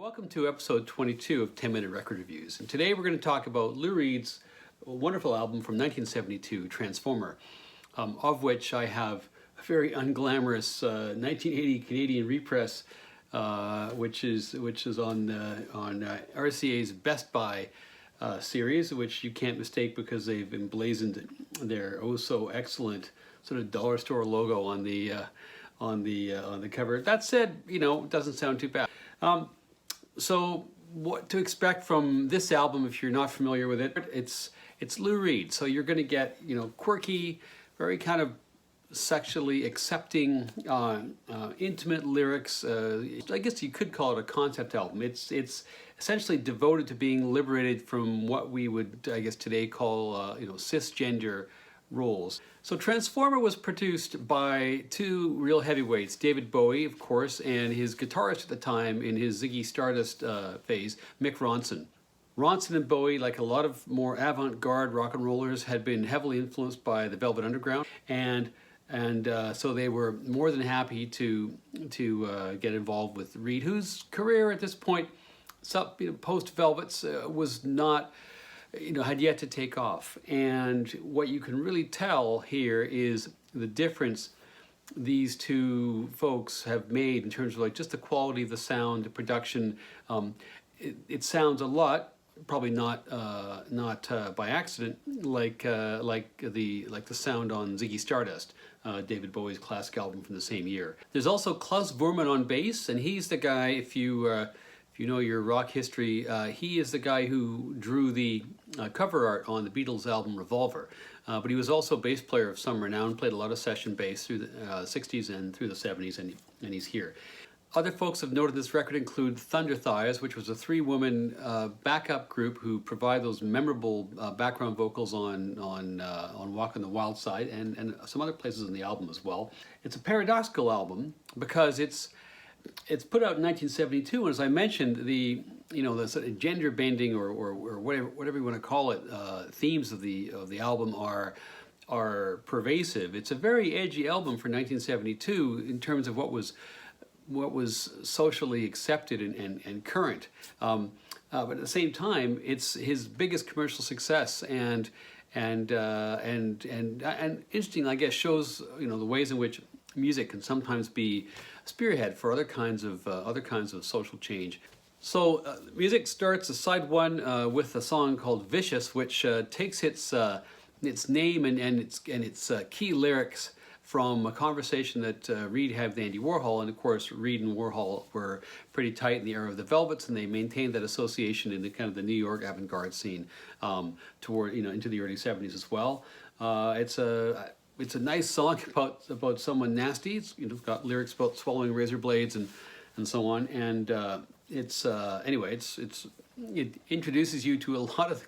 Welcome to episode 22 of 10 Minute Record Reviews. And today we're going to talk about Lou Reed's wonderful album from 1972, Transformer, of which I have a very unglamorous 1980 Canadian repress, which is on RCA's Best Buy series, which you can't mistake because they've emblazoned their oh so excellent sort of dollar store logo on the cover. That said, you know, it doesn't sound too bad. So what to expect from this album if you're not familiar with it? It's Lou Reed, so you're going to get, you know, quirky, very kind of sexually accepting, intimate lyrics. I guess you could call it a concept album. It's essentially devoted to being liberated from what we would, I guess, today call you know, cisgender roles. So Transformer was produced by two real heavyweights, David Bowie, of course, and his guitarist at the time in his Ziggy Stardust phase, Mick Ronson. Ronson and Bowie, like a lot of more avant-garde rock and rollers, had been heavily influenced by the Velvet Underground, and so they were more than happy to get involved with Reed, whose career at this point, post-Velvets, was not, you know, had yet to take off. And what you can really tell here is the difference these two folks have made in terms of like just the quality of the sound, the production. It sounds a lot, probably not by accident, like the sound on Ziggy Stardust, David Bowie's classic album from the same year. There's also Klaus Voormann on bass, and he's the guy, if you know your rock history, he is the guy who drew the cover art on the Beatles album Revolver. But he was also a bass player of some renown, played a lot of session bass through the 60s and through the 70s, and he's here. Other folks of note in this record include Thunder Thighs, which was a three-woman backup group who provide those memorable background vocals on Walk on the Wild Side and some other places in the album as well. It's a paradoxical album because it's put out in 1972, and as I mentioned, the sort of gender bending or whatever you want to call it, themes of the album are pervasive. It's a very edgy album for 1972 in terms of what was socially accepted and current. But at the same time, it's his biggest commercial success, and interesting, I guess, shows, you know, the ways in which music can sometimes be a spearhead for other kinds of social change. So music starts as side one with a song called "Vicious," which takes its name and its key lyrics from a conversation that Reed had with Andy Warhol. And of course, Reed and Warhol were pretty tight in the era of the Velvets, and they maintained that association in the kind of the New York avant-garde scene toward, you know, into the early 70s as well. It's a nice song about someone nasty. It's, you know, got lyrics about swallowing razor blades and so on. And anyway, it introduces you to a lot of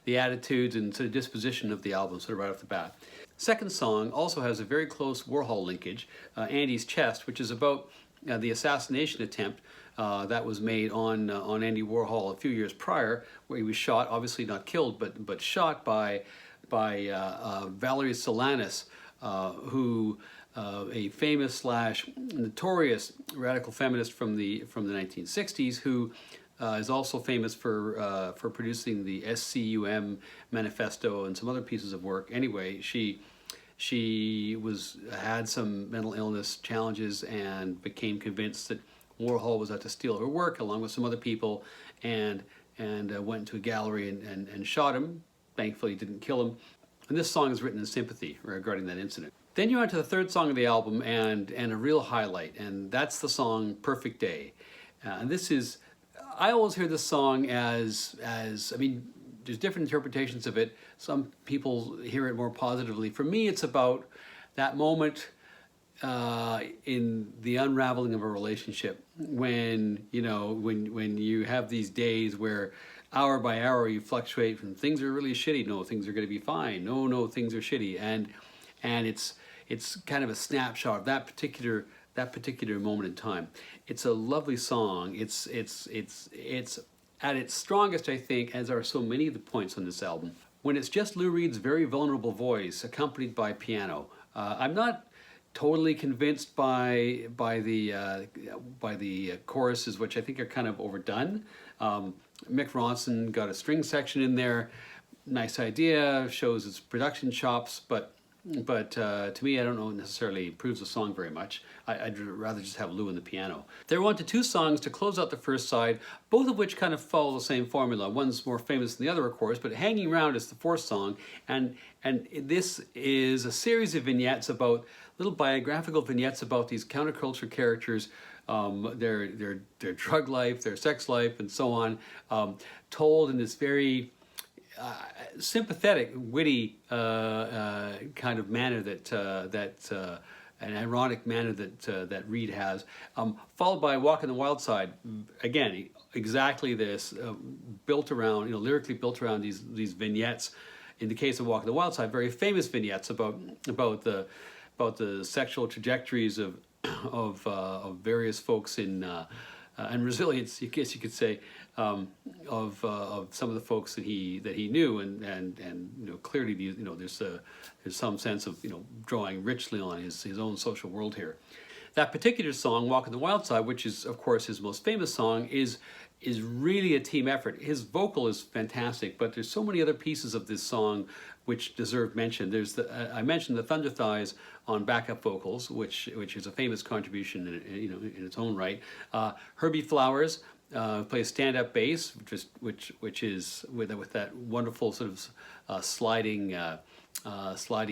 the attitudes and sort of disposition of the album sort of right off the bat. Second song also has a very close Warhol linkage, Andy's Chest, which is about the assassination attempt that was made on Andy Warhol a few years prior, where he was shot, obviously not killed, but shot by Valerie Solanas, who a famous / notorious radical feminist from the 1960s, who is also famous for producing the SCUM manifesto and some other pieces of work. Anyway, she had some mental illness challenges and became convinced that Warhol was out to steal her work, along with some other people, and went into a gallery and shot him. Thankfully, didn't kill him. And this song is written in sympathy regarding that incident. Then you on to the third song of the album and a real highlight, and that's the song "Perfect Day." And this is, I always hear this song as I mean, there's different interpretations of it. Some people hear it more positively. For me, it's about that moment in the unraveling of a relationship when, you know, when you have these days where hour by hour you fluctuate from things are really shitty, no, things are going to be fine, no, things are shitty, and it's kind of a snapshot of that particular moment in time. It's a lovely song. It's at its strongest, I think, as are so many of the points on this album, when it's just Lou Reed's very vulnerable voice accompanied by piano. I'm not totally convinced by the choruses, which I think are kind of overdone. Mick Ronson got a string section in there. Nice idea, shows his production chops, but to me, I don't know necessarily improves the song very much. I'd rather just have Lou and the piano. They're on to two songs to close out the first side, both of which kind of follow the same formula. One's more famous than the other, of course, but Hanging Round is the fourth song, and this is a series of vignettes about, little biographical vignettes about these counterculture characters, their drug life, their sex life, and so on, told in this very sympathetic, witty kind of manner that an ironic manner that Reed has, followed by Walk on the Wild Side. Again, exactly this, built around, lyrically built around these vignettes. In the case of Walk on the Wild Side, very famous vignettes about the sexual trajectories of various folks in and resilience, I guess you could say, of some of the folks that he knew, and clearly there's some sense of drawing richly on his own social world here. That particular song, Walk on the Wild Side, which is of course his most famous song, is really a team effort. His vocal is fantastic, but there's so many other pieces of this song which deserve mention. There's I mentioned the Thunder Thighs on backup vocals, which is a famous contribution in its own right. Herbie Flowers plays stand-up bass, which is with that wonderful sort of sliding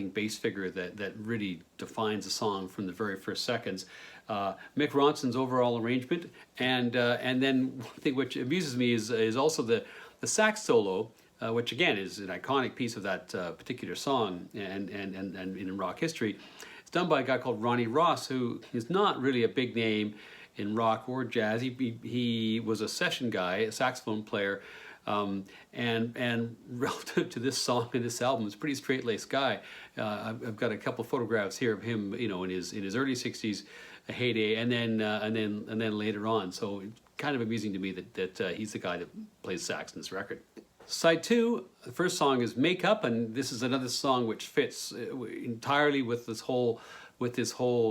bass figure that really defines the song from the very first seconds. Mick Ronson's overall arrangement, and then one thing which amuses me is also the sax solo, which again is an iconic piece of that particular song and in rock history. It's done by a guy called Ronnie Ross, who is not really a big name in rock or jazz. He was a session guy, a saxophone player, and relative to this song and this album, is a pretty straight-laced guy. I've got a couple photographs here of him, in his early '60s heyday, and then later on. So it's kind of amusing to me that he's the guy that plays sax in this record. Side two, the first song is Make Up, and this is another song which fits entirely with this whole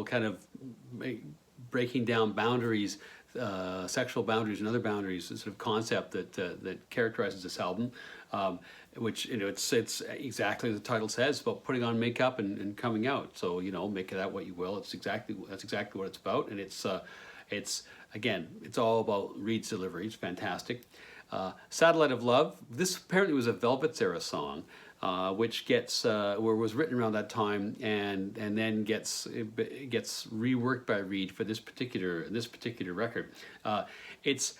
kind of breaking down boundaries, sexual boundaries and other boundaries, sort of concept that characterizes this album, which it's exactly as the title says, about putting on makeup and coming out. So make it out what you will. That's exactly what it's about, and it's again, it's all about Reed's delivery. It's fantastic. Satellite of Love. This apparently was a Velvets era song, which was written around that time, and then gets reworked by Reed for this particular record. It's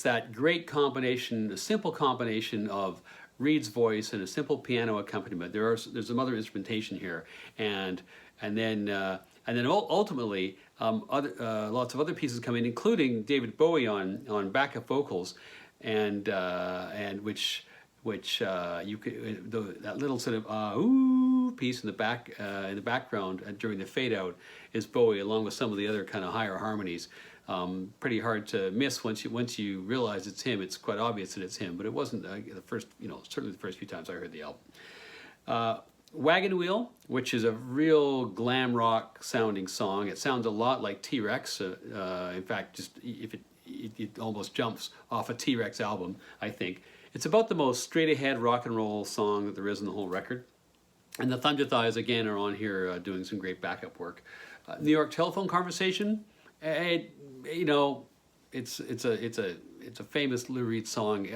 that great combination, a simple combination of Reed's voice and a simple piano accompaniment. There's some other instrumentation here, and then ultimately lots of other pieces come in, including David Bowie on backup vocals, and which you could, that little sort of ooh piece in the background during the fade out is Bowie, along with some of the other kind of higher harmonies. Pretty hard to miss once you realize it's him. It's quite obvious that it's him, but it wasn't the first, certainly the first few times I heard the album. Wagon Wheel, which is a real glam rock sounding song. It sounds a lot like T-Rex. In fact, just if it almost jumps off a T-Rex album, I think. It's about the most straight-ahead rock and roll song that there is in the whole record. And the Thunder Thighs, again, are on here doing some great backup work. New York Telephone Conversation, it's a famous Lou Reed song.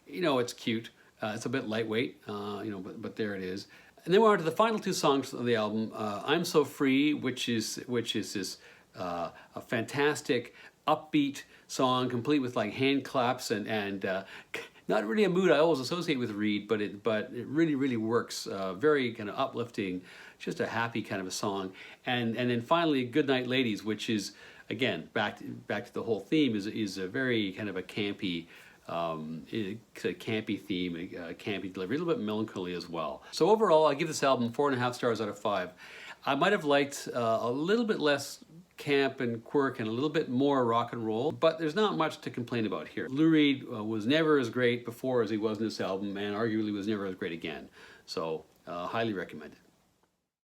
It's cute. It's a bit lightweight, but there it is. And then we're on to the final two songs of the album. I'm So Free, which is this a fantastic upbeat song, complete with like hand claps and not really a mood I always associate with Reed, but it really, really works. Very kind of uplifting, just a happy kind of a song. And then finally, Goodnight Ladies, which is again back to the whole theme, is a very kind of a campy campy theme, campy delivery, a little bit melancholy as well. So overall, I give this album 4.5 stars out of 5. I might have liked a little bit less camp and quirk and a little bit more rock and roll, but there's not much to complain about here. Lou Reed was never as great before as he was in this album, and arguably was never as great again. So highly recommended.